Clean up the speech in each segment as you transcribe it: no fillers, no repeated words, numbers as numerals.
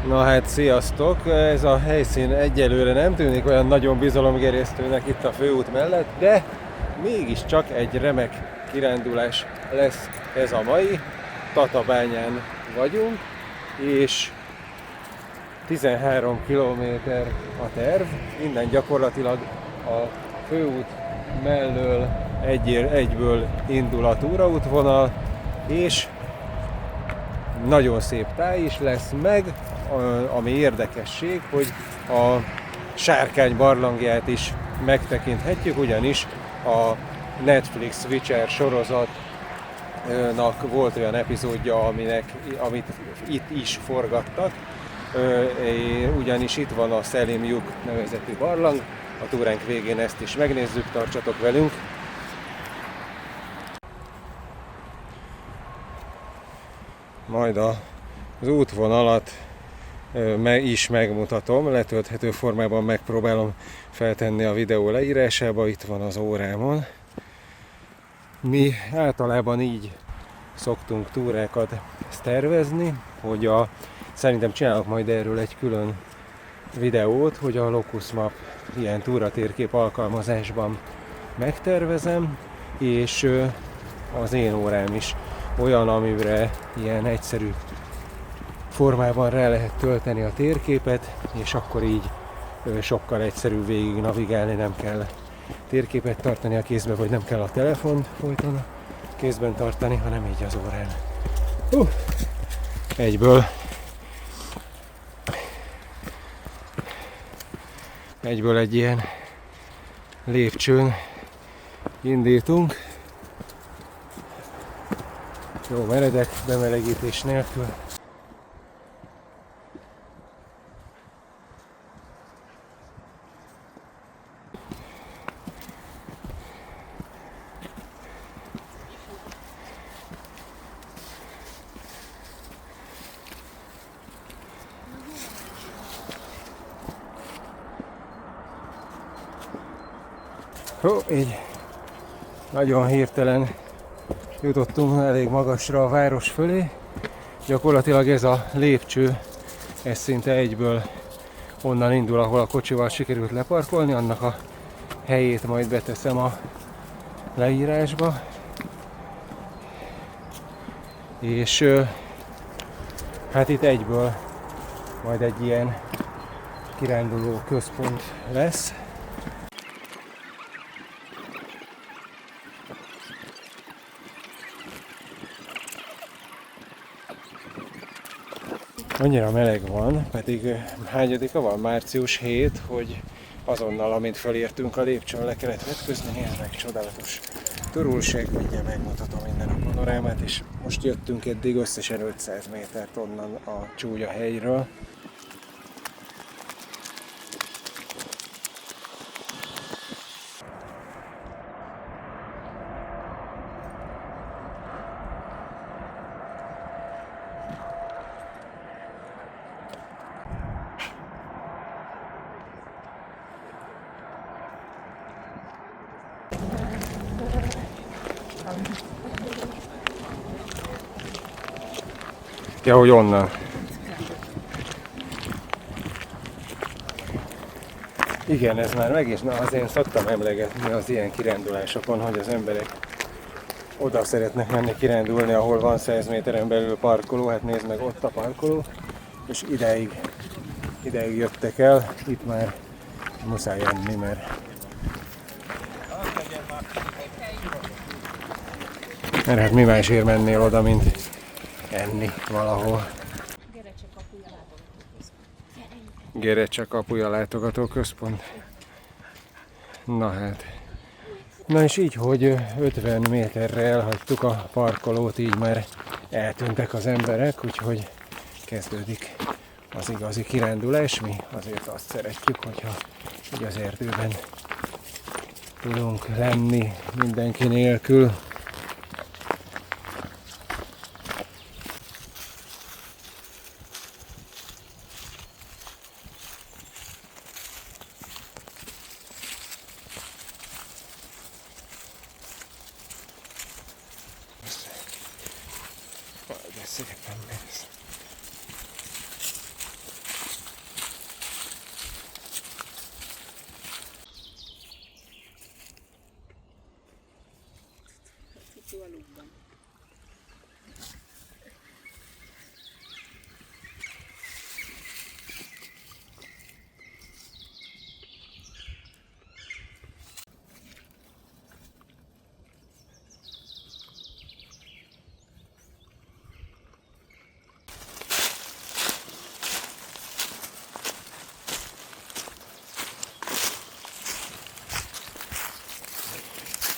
Na hát, sziasztok! Ez a helyszín egyelőre nem tűnik olyan nagyon bizalomgerjesztőnek itt a főút mellett, de mégiscsak egy remek kirándulás lesz ez a mai. Tatabányán vagyunk, és 13 kilométer a terv, innen gyakorlatilag a főút mellől egyből indul a túraútvonal, és nagyon szép táj is lesz, meg ami érdekesség, hogy a Sárkány barlangját is megtekinthetjük, ugyanis a Netflix Witcher sorozatnak volt olyan epizódja, amit itt is forgattak, ugyanis itt van a Selim Yuk nevezetű barlang, a túránk végén ezt is megnézzük, tartsatok velünk! Majd az útvonalat is megmutatom, letölthető formában megpróbálom feltenni a videó leírásába, itt van az órámon. Mi általában így szoktunk túrákat tervezni, hogy szerintem csinálok majd erről egy külön videót, hogy a Locus Map ilyen túratérkép alkalmazásban megtervezem, és az én órám is olyan, amire ilyen egyszerű formában rá lehet tölteni a térképet, és akkor így sokkal egyszerűbb végig navigálni, nem kell térképet tartani a kézbe, vagy nem kell a telefont folyton a kézben tartani, hanem így az órán. Egyből egy ilyen lépcsőn indítunk. Jó meredek, bemelegítés nélkül. Így nagyon hirtelen jutottunk elég magasra a város fölé. Gyakorlatilag ez a lépcső, ez szinte egyből onnan indul, ahol a kocsival sikerült leparkolni, annak a helyét majd beteszem a leírásba. És hát itt egyből majd egy ilyen kiránduló központ lesz. Annyira meleg van, pedig hányadika van? Március 7, hogy azonnal, amint felértünk a lépcsőn, le kellett vetközni. Nézd meg, csodálatos turulság, mindjárt megmutatom innen a panorámát, és most jöttünk eddig összesen 500 métert onnan a csúnya helyről. Ja, hogy onnan. Igen, ez már meg is, azért én szoktam emlegetni az ilyen kirándulásokon, hogy az emberek oda szeretnek menni kirándulni, ahol van 100 méteren belül parkoló, hát nézd meg, ott a parkoló, és ideig jöttek el, itt már muszáj enni, mert hát mi másért mennél oda, mint enni valahol. Gerecse kapuja látogatóközpont. Na hát. Na és így, hogy 50 méterre elhagytuk a parkolót, így már eltűntek az emberek, úgyhogy kezdődik az igazi kirándulás. Mi azért azt szeretjük, hogyha így az erdőben tudunk lenni mindenki nélkül. De szépen mész. Jó a lukban.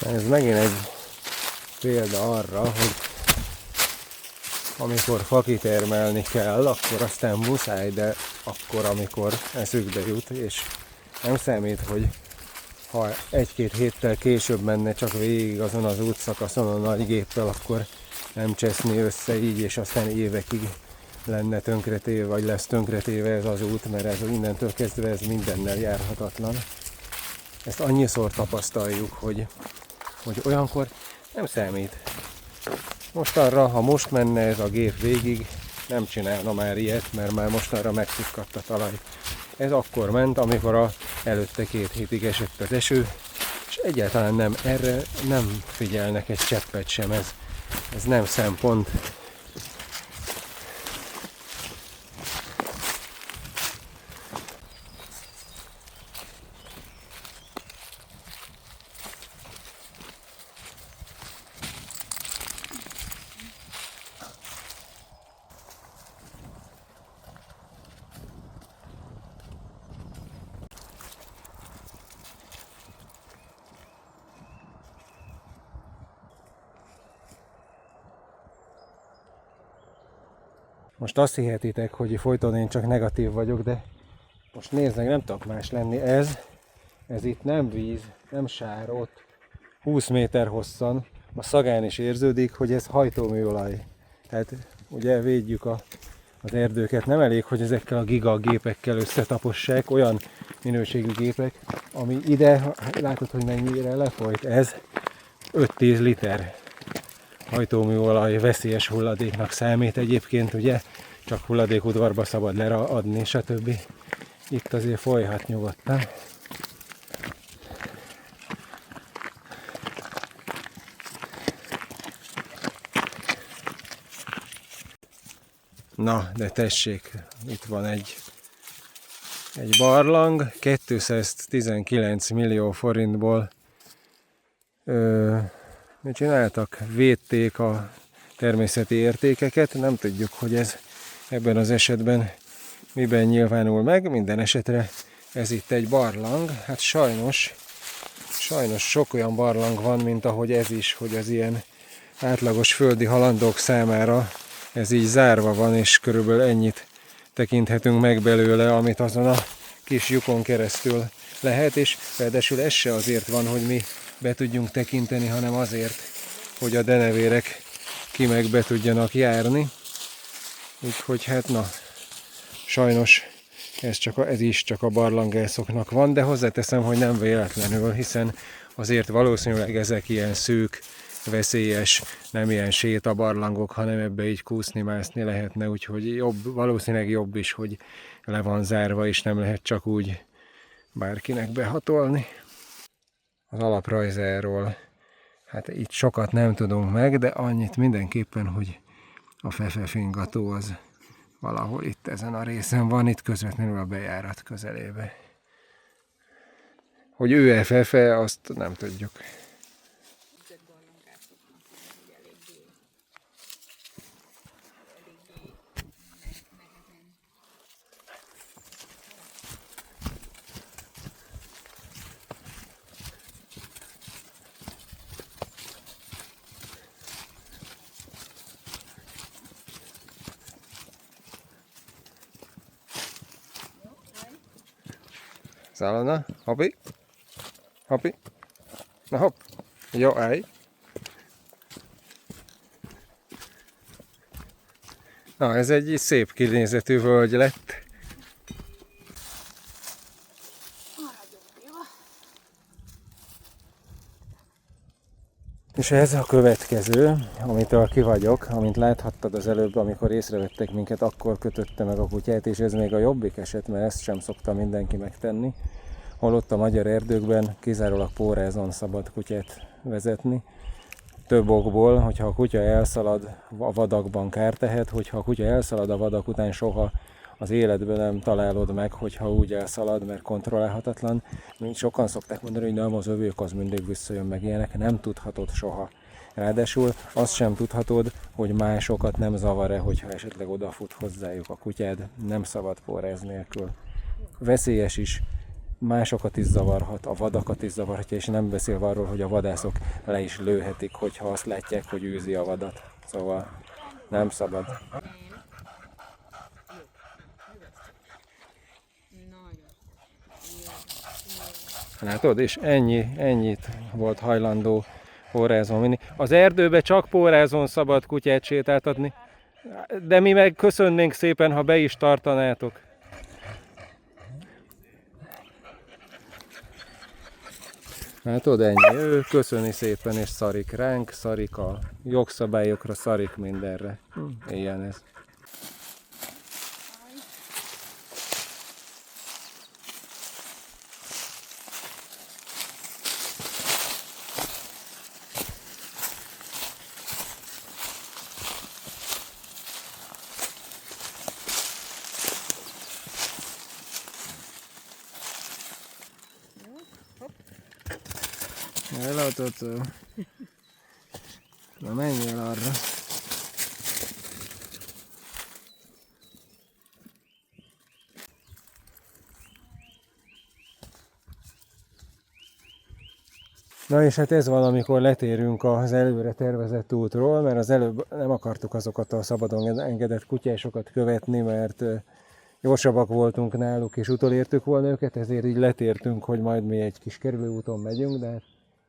Ez megint egy példa arra, hogy amikor fa kitermelni kell, akkor aztán muszáj, de akkor, amikor eszükbe jut, és nem számít, hogy ha egy-két héttel később menne csak végig azon az útszakaszon a nagy géppel, akkor nem cseszni össze így, és aztán évekig lenne tönkretéve, vagy lesz tönkretéve ez az út, mert ez innentől kezdve ez mindennel járhatatlan. Ezt annyiszor tapasztaljuk, hogy olyankor nem számít. Mostanra, ha most menne ez a gép végig, nem csinálna már ilyet, mert már mostanra megszukkadt a talaj. Ez akkor ment, amikor előtte 2 hétig esett az eső, és egyáltalán nem, erre nem figyelnek egy cseppet sem, ez nem szempont. Most azt hihetitek, hogy folyton én csak negatív vagyok, de most nézzek, nem tudok más lenni. Ez itt nem víz, nem sár, ott 20 méter hosszan, a szagán is érződik, hogy ez hajtóműolaj. Tehát ugye védjük az erdőket, nem elég, hogy ezekkel a gigagépekkel összetapossák, olyan minőségű gépek, ami ide, látod, hogy mennyire lefolyt, ez 5-10 liter hajtóműolaj veszélyes hulladéknak számít egyébként, ugye, csak hulladékudvarba szabad leadni, stb. Itt azért folyhat nyugodtan. Na, de tessék, itt van egy barlang, 219 millió forintból mit csináltak? Védték a természeti értékeket, nem tudjuk, hogy ez ebben az esetben miben nyilvánul meg, minden esetre ez itt egy barlang, hát sajnos sok olyan barlang van, mint ahogy ez is, hogy az ilyen átlagos földi halandók számára ez így zárva van, és körülbelül ennyit tekinthetünk meg belőle, amit azon a kis lyukon keresztül lehet, és ráadásul ez se azért van, hogy mi be tudjunk tekinteni, hanem azért, hogy a denevérek ki meg be tudjanak járni. Úgyhogy hát na, sajnos ez is csak a barlangászoknak van, de hozzáteszem, hogy nem véletlenül, hiszen azért valószínűleg ezek ilyen szűk, veszélyes, nem ilyen sétabarlangok, hanem ebbe így kúszni-mászni lehetne, úgyhogy valószínűleg jobb is, hogy le van zárva, és nem lehet csak úgy bárkinek behatolni. Az alaprajzáról, hát itt sokat nem tudunk meg, de annyit mindenképpen, hogy a fefe-fingató az valahol itt ezen a részen van, itt közvetlenül a bejárat közelébe. Hogy ő fefe, azt nem tudjuk. Zálana, hoppi, hoppi, na hopp, jó, állj. Na, ez egy szép kinézetű völgy lett. És ez a következő, amitől ki vagyok, amint láthattad az előbb, amikor észrevettek minket, akkor kötötte meg a kutyát, és ez még a jobbik eset, mert ezt sem szokta mindenki megtenni. Holott a magyar erdőkben kizárólag pórázon szabad kutyát vezetni. több okból, hogyha a kutya elszalad, a vadakban kárt tehet, hogyha a kutya elszalad a vadak után, soha az életben nem találod meg, hogyha úgy elszalad, mert kontrollálhatatlan. Mint sokan szokták mondani, hogy nem, az övők az mindig visszajön, meg ilyenek, nem tudhatod soha. Ráadásul azt sem tudhatod, hogy másokat nem zavar-e, hogyha esetleg odafut hozzájuk a kutyád, nem szabad porráz nélkül. Veszélyes is, másokat is zavarhat, a vadakat is zavarhatja, és nem beszélve arról, hogy a vadászok le is lőhetik, hogyha azt látják, hogy űzi a vadat. Szóval nem szabad. Látod, és ennyit volt hajlandó pórázon vinni. Az erdőbe csak pórázon szabad kutyát sétáltatni, de mi meg köszönnénk szépen, ha be is tartanátok. Látod, ennyi. Ő köszöni szépen, és szarik ránk, szarik a jogszabályokra, szarik mindenre. Ilyen ez. Elautótó. Na menj el arra. Na és hát ez van, amikor letérünk az előre tervezett útról, mert az előbb nem akartuk azokat a szabadon engedett kutyásokat követni, mert gyorsabbak voltunk náluk és utolértük volna őket, ezért így letértünk, hogy majd mi egy kis kerülőúton megyünk, de hát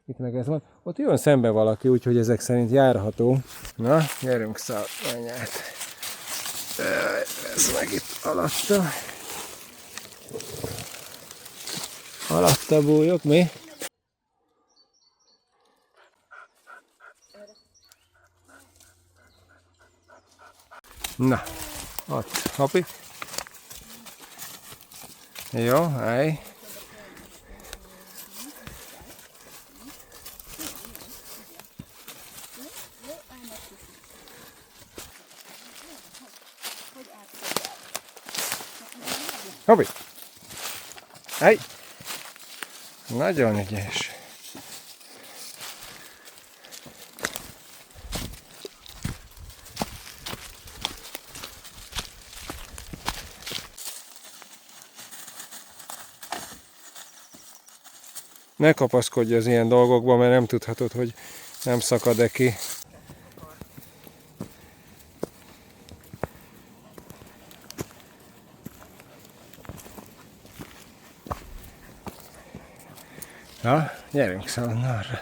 itt meg ez van. Ott jön szembe valaki, úgyhogy ezek szerint járható. Na, gyerünk menj át. Ez meg itt alatta. Alatta bújok, mi? Na, ott, hopi. Jó, állj. Hopi! Állj! Nagyon ügyes. Ne kapaszkodj az ilyen dolgokba, mert nem tudhatod, hogy nem szakad-e ki. Na, gyerünk szaladni arra.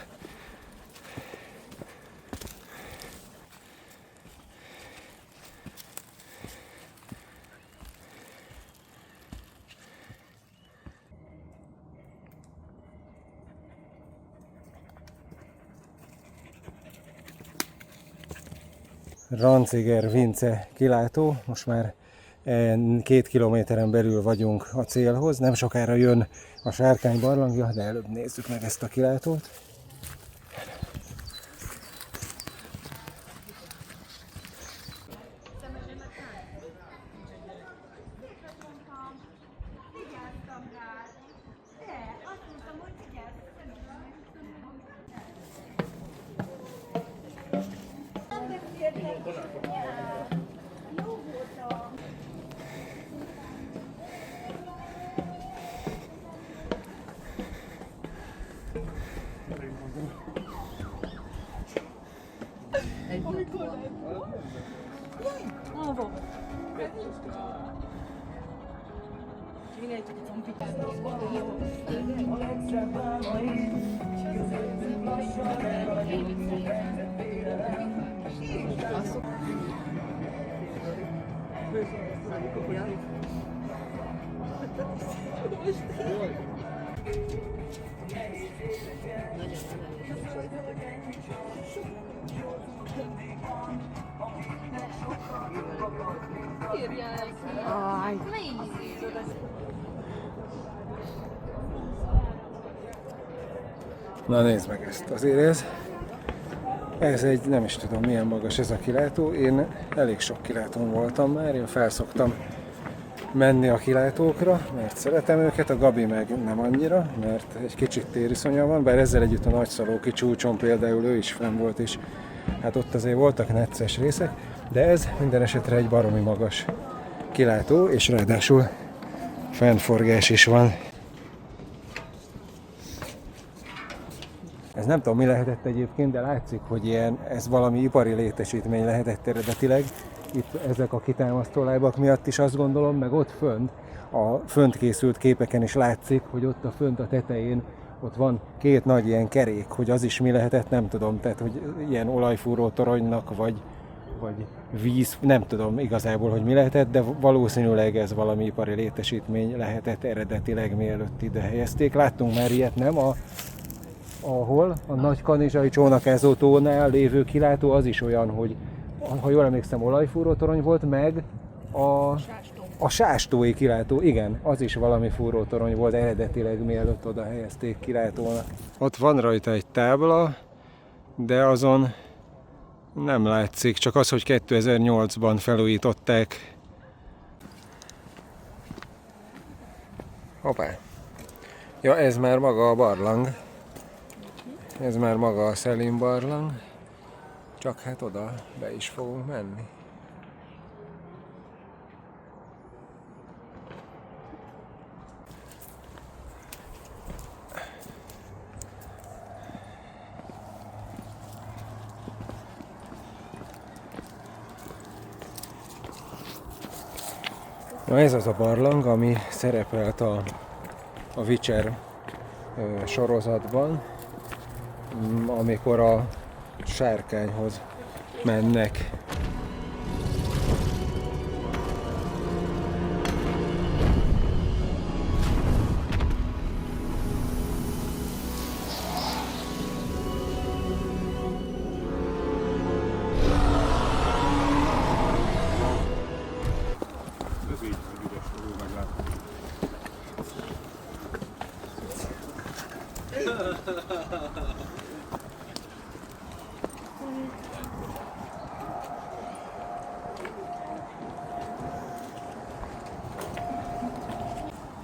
Ranciger Vince kilátó, most már 2 kilométeren belül vagyunk a célhoz, nem sokára jön a Sárkány barlangja, de előbb nézzük meg ezt a kilátót. Na nézd meg ezt, azért ez Ez egy, nem is tudom milyen magas ez a kilátó, én elég sok kilátón voltam már, én felszoktam menni a kilátókra, mert szeretem őket, a Gabi meg nem annyira, mert egy kicsit tériszonya van, bár ezzel együtt a Nagyszalóki csúcson például ő is fenn volt, és hát ott azért voltak necces részek, de ez minden esetre egy baromi magas kilátó, és ráadásul fennforgás is van. Ez nem tudom mi lehetett egyébként, de látszik, hogy ez valami ipari létesítmény lehetett eredetileg. Itt ezek a kitámasztó lábak miatt is azt gondolom, meg ott fönt készült képeken is látszik, hogy ott a fönt a tetején ott van két nagy ilyen kerék, hogy az is mi lehetett, nem tudom, tehát hogy ilyen olajfúró toronynak, vagy víz, nem tudom igazából, hogy mi lehetett, de valószínűleg ez valami ipari létesítmény lehetett eredetileg, mielőtt ide helyezték. Láttunk már ilyet, nem? Ahol a Nagykanizsai csónakázótónál lévő kilátó az is olyan, hogy ha jól emlékszem, olajfúró torony volt, meg a sástói kilátó, igen, az is valami fúrótorony volt eredetileg, mielőtt oda helyezték kilátónak. Ott van rajta egy tábla, de azon nem látszik, csak az, hogy 2008-ban felújították. Hoppá! Ja, ez már maga a barlang. Ez már maga a Szelin barlang. Csak hát oda be is fogunk menni. Na ez az a barlang, ami szerepelt a Witcher sorozatban, amikor a sárkányhoz mennek.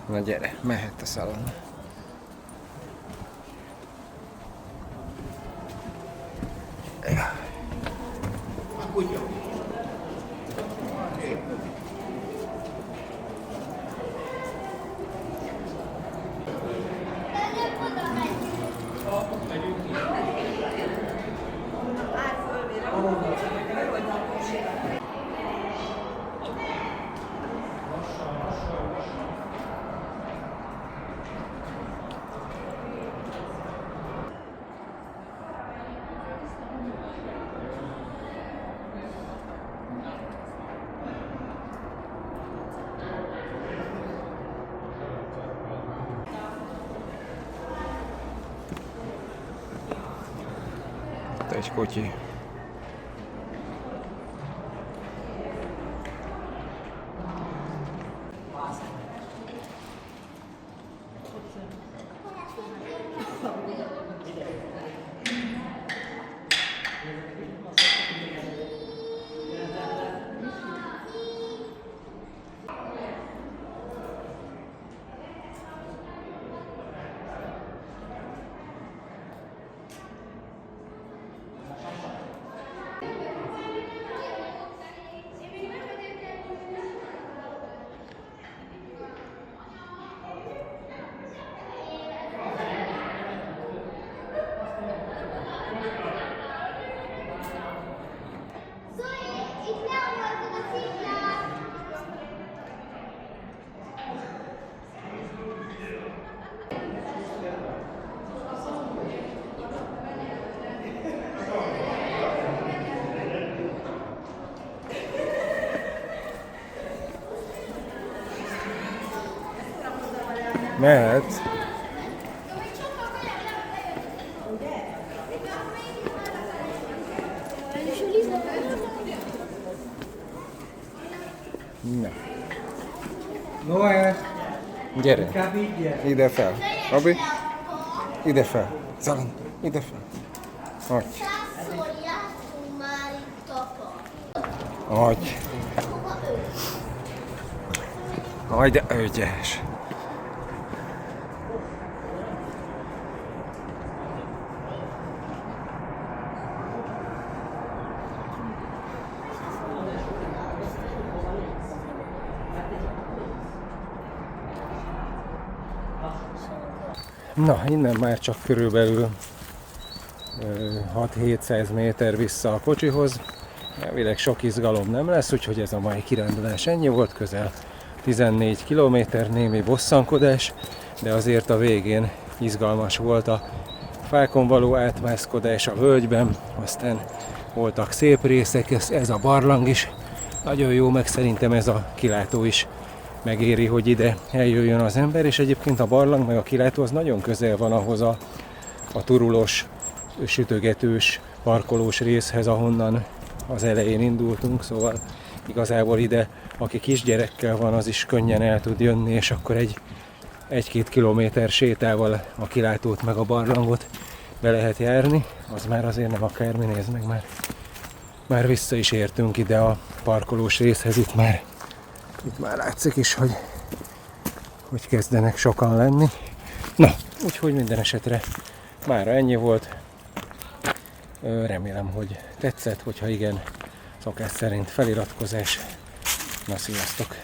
Na gyere, mehet a szalon. Egy kocsi. Mehet. Na. Noé. Gyere. Ide fel. Abi. Ide fel. Zalán. Ide fel. Hogy. Hányszor jártunk már itt, apa? Agy. Aj, de ügyes. Na, innen már csak körülbelül 6-700 méter vissza a kocsihoz. Elvileg sok izgalom nem lesz, úgyhogy ez a mai kirándulás ennyi volt, közel 14 kilométer, némi bosszankodás, de azért a végén izgalmas volt a fákon való átmászkodás a völgyben, aztán voltak szép részek, ez a barlang is nagyon jó, meg szerintem ez a kilátó is megéri, hogy ide eljöjjön az ember, és egyébként a barlang meg a kilátó az nagyon közel van ahhoz a turulós, sütögetős, parkolós részhez, ahonnan az elején indultunk, szóval igazából ide, aki kisgyerekkel van, az is könnyen el tud jönni, és akkor egy-két kilométer sétával a kilátót meg a barlangot be lehet járni, az már azért nem akármi, nézd meg, már vissza is értünk ide a parkolós részhez, itt már látszik is, hogy kezdenek sokan lenni. Na, úgyhogy minden esetre mára ennyi volt. Remélem, hogy tetszett, hogyha igen, szokás szerint feliratkozás. Na, sziasztok!